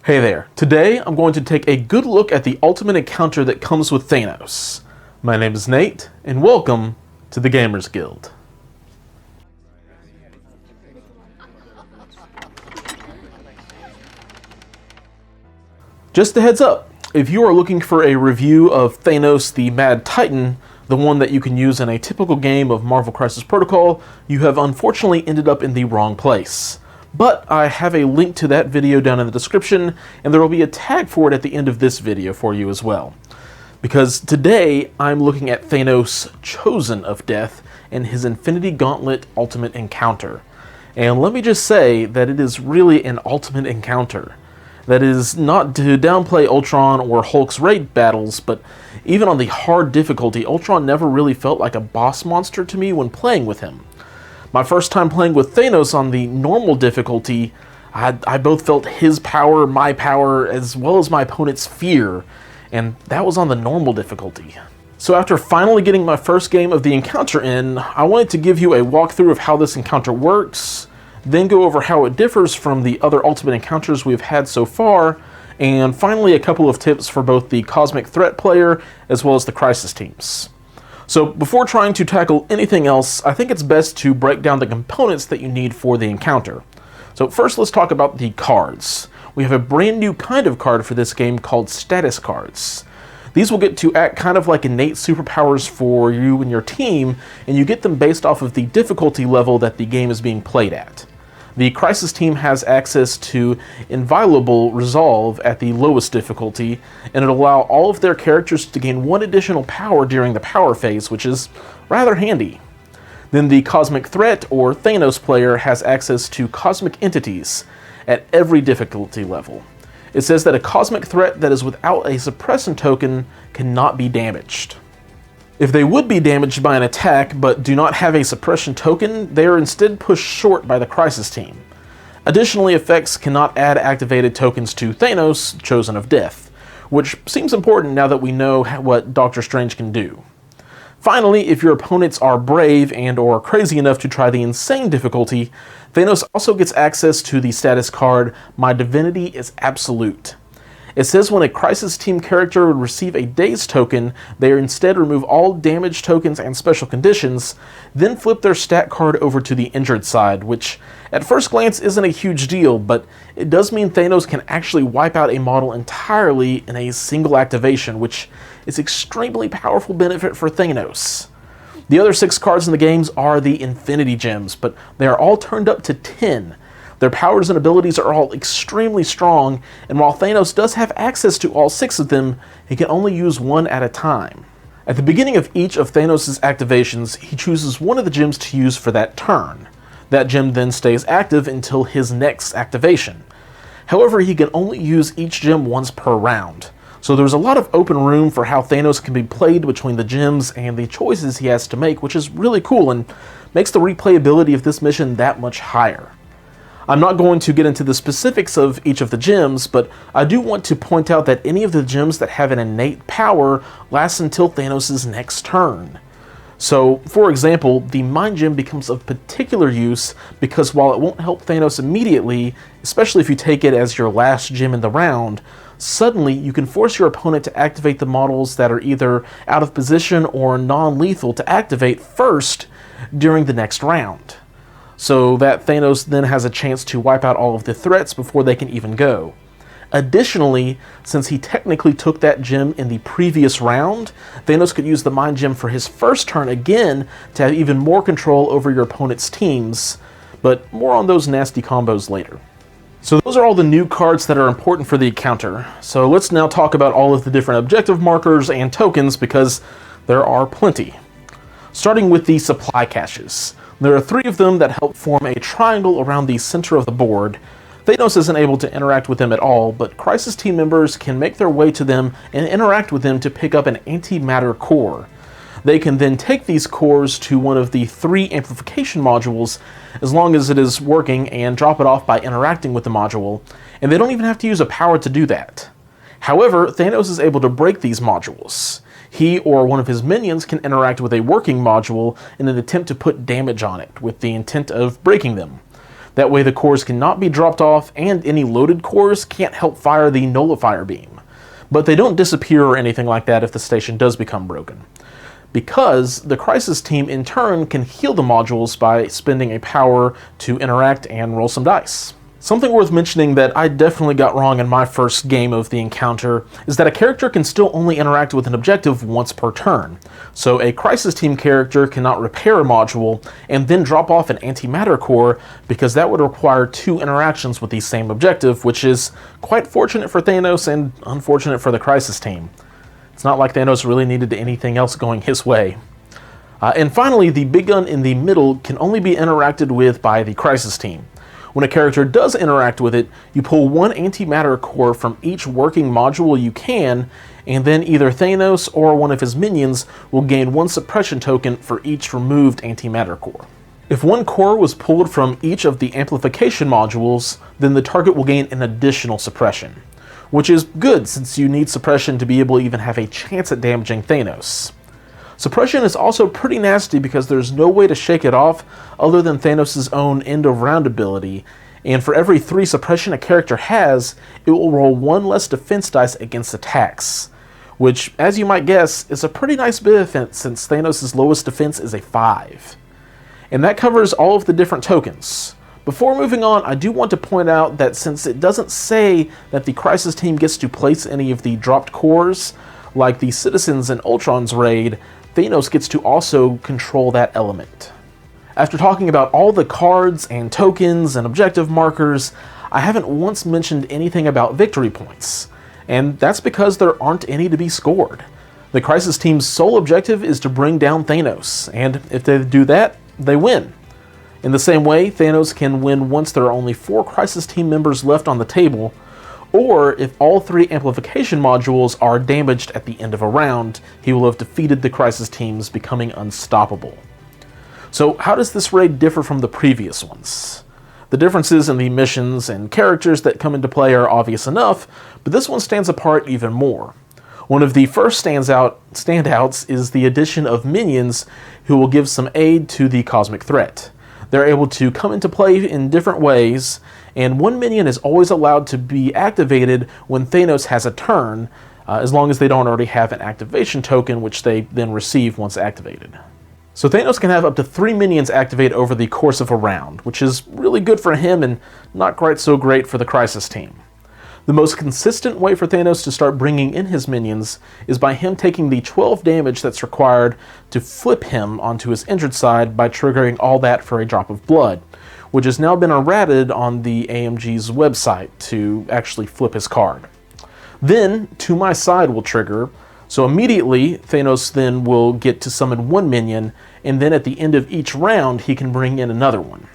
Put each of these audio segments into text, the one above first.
Hey there. Today I'm going to take a good look at the ultimate encounter that comes with Thanos. My name is Nate, and welcome to the Gamers Guild. Just a heads up, if you are looking for a review of Thanos the Mad Titan, the one that you can use in a typical game of Marvel Crisis Protocol, you have unfortunately ended up in the wrong place. But I have a link to that video down in the description, and there will be a tag for it at the end of this video for you as well. Because today, I'm looking at Thanos' Chosen of Death and his Infinity Gauntlet Ultimate Encounter. And let me just say that it is really an ultimate encounter. That is not to downplay Ultron or Hulk's raid battles, but even on the hard difficulty, Ultron never really felt like a boss monster to me when playing with him. My first time playing with Thanos on the normal difficulty, I both felt his power, my power, as well as my opponent's fear, and that was on the normal difficulty. So after finally getting my first game of the encounter in, I wanted to give you a walkthrough of how this encounter works, then go over how it differs from the other Ultimate Encounters we've had so far, and finally a couple of tips for both the Cosmic Threat player as well as the Crisis teams. So before trying to tackle anything else, I think it's best to break down the components that you need for the encounter. So first let's talk about the cards. We have a brand new kind of card for this game called status cards. These will get to act kind of like innate superpowers for you and your team, and you get them based off of the difficulty level that the game is being played at. The Crisis team has access to Inviolable Resolve at the lowest difficulty, and it'll allow all of their characters to gain one additional power during the power phase, which is rather handy. Then the Cosmic Threat, or Thanos player, has access to Cosmic Entities at every difficulty level. It says that a Cosmic Threat that is without a suppressant token cannot be damaged. If they would be damaged by an attack but do not have a suppression token, they are instead pushed short by the Crisis team. Additionally, effects cannot add activated tokens to Thanos, Chosen of Death, which seems important now that we know what Doctor Strange can do. Finally, if your opponents are brave and or crazy enough to try the insane difficulty, Thanos also gets access to the status card, My Divinity is Absolute. It says when a Crisis team character would receive a Daze token, they instead remove all damage tokens and special conditions, then flip their stat card over to the injured side, which at first glance isn't a huge deal, but it does mean Thanos can actually wipe out a model entirely in a single activation, which is extremely powerful benefit for Thanos. The other 6 cards in the games are the Infinity Gems, but they are all turned up to 10. Their powers and abilities are all extremely strong, and while Thanos does have access to all 6 of them, he can only use one at a time. At the beginning of each of Thanos' activations, he chooses one of the gems to use for that turn. That gem then stays active until his next activation. However, he can only use each gem once per round. So there's a lot of open room for how Thanos can be played between the gems and the choices he has to make, which is really cool and makes the replayability of this mission that much higher. I'm not going to get into the specifics of each of the gems, but I do want to point out that any of the gems that have an innate power lasts until Thanos' next turn. So, for example, the Mind Gem becomes of particular use because while it won't help Thanos immediately, especially if you take it as your last gem in the round, suddenly you can force your opponent to activate the models that are either out of position or non-lethal to activate first during the next round, so that Thanos then has a chance to wipe out all of the threats before they can even go. Additionally, since he technically took that gem in the previous round, Thanos could use the Mind Gem for his first turn again to have even more control over your opponent's teams, but more on those nasty combos later. So those are all the new cards that are important for the encounter. So let's now talk about all of the different objective markers and tokens because there are plenty. Starting with the supply caches. There are 3 of them that help form a triangle around the center of the board. Thanos isn't able to interact with them at all, but Crisis team members can make their way to them and interact with them to pick up an antimatter core. They can then take these cores to one of the 3 amplification modules, as long as it is working, and drop it off by interacting with the module, and they don't even have to use a power to do that. However, Thanos is able to break these modules. He or one of his minions can interact with a working module in an attempt to put damage on it, with the intent of breaking them. That way the cores cannot be dropped off, and any loaded cores can't help fire the nullifier beam. But they don't disappear or anything like that if the station does become broken, because the Crisis team in turn can heal the modules by spending a power to interact and roll some dice. Something worth mentioning that I definitely got wrong in my first game of the encounter is that a character can still only interact with an objective once per turn. So a Crisis Team character cannot repair a module and then drop off an antimatter core, because that would require 2 interactions with the same objective, which is quite fortunate for Thanos and unfortunate for the Crisis Team. It's not like Thanos really needed anything else going his way. And finally, the big gun in the middle can only be interacted with by the Crisis Team. When a character does interact with it, you pull 1 antimatter core from each working module you can, and then either Thanos or one of his minions will gain 1 suppression token for each removed antimatter core. If 1 core was pulled from each of the amplification modules, then the target will gain an additional suppression, which is good since you need suppression to be able to even have a chance at damaging Thanos. Suppression is also pretty nasty because there's no way to shake it off other than Thanos' own end of round ability, and for every 3 suppression a character has, it will roll 1 less defense dice against attacks, which, as you might guess, is a pretty nice benefit since Thanos' lowest defense is a 5. And that covers all of the different tokens. Before moving on, I do want to point out that since it doesn't say that the Crisis Team gets to place any of the dropped cores, like the Citizens and Ultron's raid, Thanos gets to also control that element. After talking about all the cards and tokens and objective markers, I haven't once mentioned anything about victory points, and that's because there aren't any to be scored. The Crisis Team's sole objective is to bring down Thanos, and if they do that, they win. In the same way, Thanos can win once there are only 4 Crisis Team members left on the table, or if all 3 amplification modules are damaged at the end of a round, he will have defeated the Crisis Teams, becoming unstoppable. So how does this raid differ from the previous ones? The differences in the missions and characters that come into play are obvious enough, but this one stands apart even more. One of the first standouts is the addition of minions who will give some aid to the cosmic threat. They're able to come into play in different ways, and 1 minion is always allowed to be activated when Thanos has a turn, as long as they don't already have an activation token, which they then receive once activated. So Thanos can have up to 3 minions activate over the course of a round, which is really good for him and not quite so great for the Crisis Team. The most consistent way for Thanos to start bringing in his minions is by him taking the 12 damage that's required to flip him onto his injured side by triggering all that for a drop of blood, which has now been errated on the AMG's website to actually flip his card. Then, To My Side will trigger, so immediately Thanos then will get to summon 1 minion, and then at the end of each round he can bring in another one.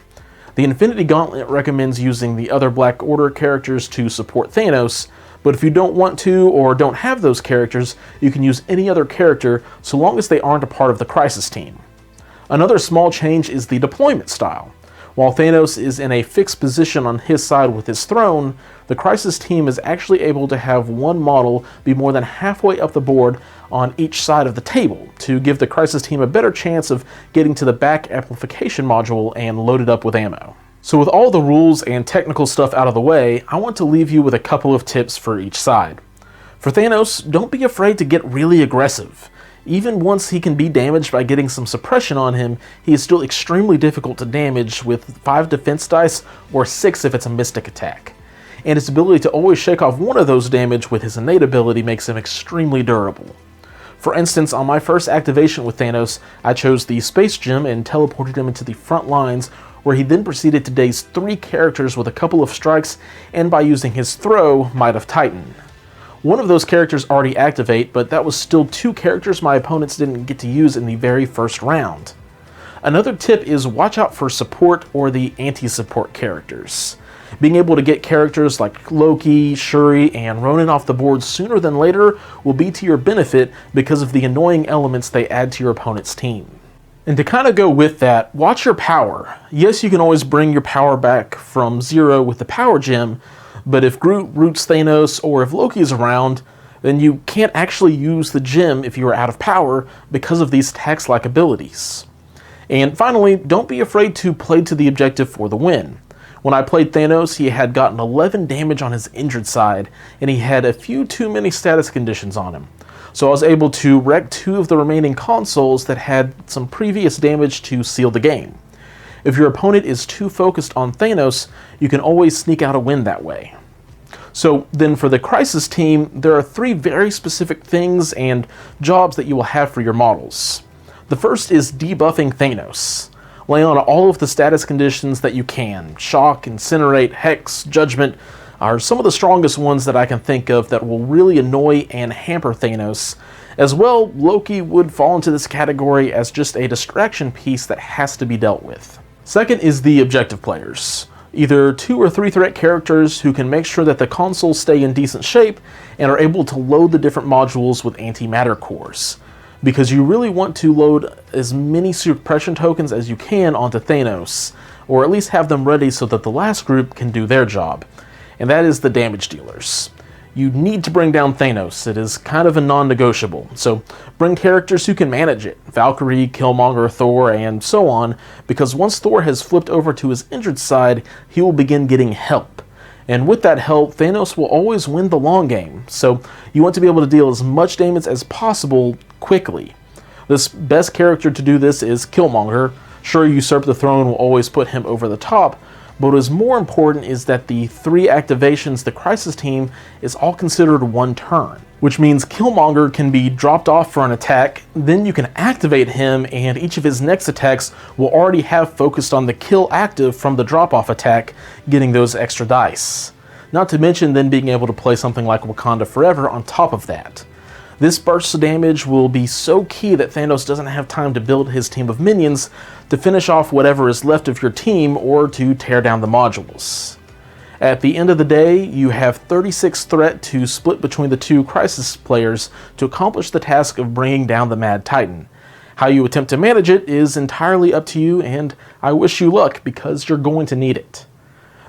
The Infinity Gauntlet recommends using the other Black Order characters to support Thanos, but if you don't want to or don't have those characters, you can use any other character so long as they aren't a part of the Crisis Team. Another small change is the deployment style. While Thanos is in a fixed position on his side with his throne, the Crisis Team is actually able to have 1 model be more than halfway up the board on each side of the table to give the Crisis Team a better chance of getting to the back amplification module and loaded up with ammo. So with all the rules and technical stuff out of the way, I want to leave you with a couple of tips for each side. For Thanos, don't be afraid to get really aggressive. Even once he can be damaged by getting some suppression on him, he is still extremely difficult to damage with 5 defense dice or 6 if it's a mystic attack. And his ability to always shake off one of those damage with his innate ability makes him extremely durable. For instance, on my first activation with Thanos, I chose the Space Gem and teleported him into the front lines, where he then proceeded to daze 3 characters with a couple of strikes and by using his throw, Might of Titan. One of those characters already activate, but that was still 2 characters my opponents didn't get to use in the very first round. Another tip is watch out for support or the anti-support characters. Being able to get characters like Loki, Shuri, and Ronan off the board sooner than later will be to your benefit because of the annoying elements they add to your opponent's team. And to kind of go with that, watch your power. Yes, you can always bring your power back from 0 with the power gem, but if Groot roots Thanos or if Loki is around, then you can't actually use the gem if you are out of power because of these tax-like abilities. And finally, don't be afraid to play to the objective for the win. When I played Thanos, he had gotten 11 damage on his injured side, and he had a few too many status conditions on him. So I was able to wreck 2 of the remaining consoles that had some previous damage to seal the game. If your opponent is too focused on Thanos, you can always sneak out a win that way. So then for the Crisis team, there are 3 very specific things and jobs that you will have for your models. The first is debuffing Thanos. Lay on all of the status conditions that you can. Shock, Incinerate, Hex, Judgment are some of the strongest ones that I can think of that will really annoy and hamper Thanos. As well, Loki would fall into this category as just a distraction piece that has to be dealt with. Second is the objective players. Either 2 or 3 threat characters who can make sure that the consoles stay in decent shape and are able to load the different modules with antimatter cores, because you really want to load as many suppression tokens as you can onto Thanos, or at least have them ready so that the last group can do their job, and that is the damage dealers. You need to bring down Thanos. It is kind of a non-negotiable, so bring characters who can manage it. Valkyrie, Killmonger, Thor, and so on, because once Thor has flipped over to his injured side, he will begin getting help. And with that help, Thanos will always win the long game, so you want to be able to deal as much damage as possible quickly. The best character to do this is Killmonger. Sure, Usurp the Throne will always put him over the top, but what is more important is that the 3 activations the Crisis team is all considered one turn, which means Killmonger can be dropped off for an attack, then you can activate him and each of his next attacks will already have focused on the kill active from the drop-off attack, getting those extra dice. Not to mention then being able to play something like Wakanda Forever on top of that. This burst of damage will be so key that Thanos doesn't have time to build his team of minions to finish off whatever is left of your team or to tear down the modules. At the end of the day, you have 36 threat to split between the 2 Crisis players to accomplish the task of bringing down the Mad Titan. How you attempt to manage it is entirely up to you, and I wish you luck because you're going to need it.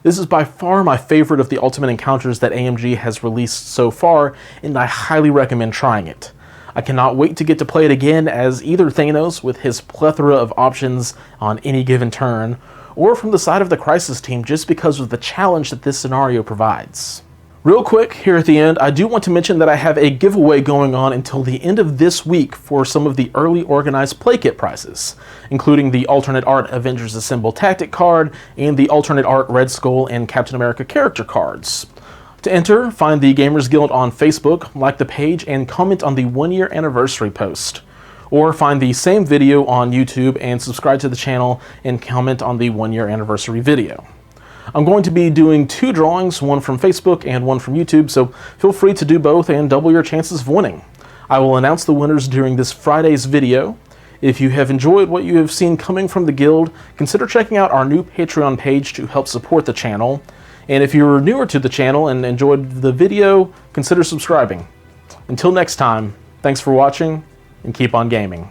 This is by far my favorite of the Ultimate Encounters that AMG has released so far, and I highly recommend trying it. I cannot wait to get to play it again as either Thanos with his plethora of options on any given turn, or from the side of the Crisis team just because of the challenge that this scenario provides. Real quick, here at the end, I do want to mention that I have a giveaway going on until the end of this week for some of the early organized play kit prizes, including the alternate art Avengers Assemble Tactic card and the alternate art Red Skull and Captain America character cards. To enter, find the Gamers Guild on Facebook, like the page, and comment on the 1-year anniversary post. Or find the same video on YouTube and subscribe to the channel and comment on the 1-year anniversary video. I'm going to be doing 2 drawings, one from Facebook and one from YouTube, so feel free to do both and double your chances of winning. I will announce the winners during this Friday's video. If you have enjoyed what you have seen coming from the Guild, consider checking out our new Patreon page to help support the channel. And if you're newer to the channel and enjoyed the video, consider subscribing. Until next time, thanks for watching, and keep on gaming.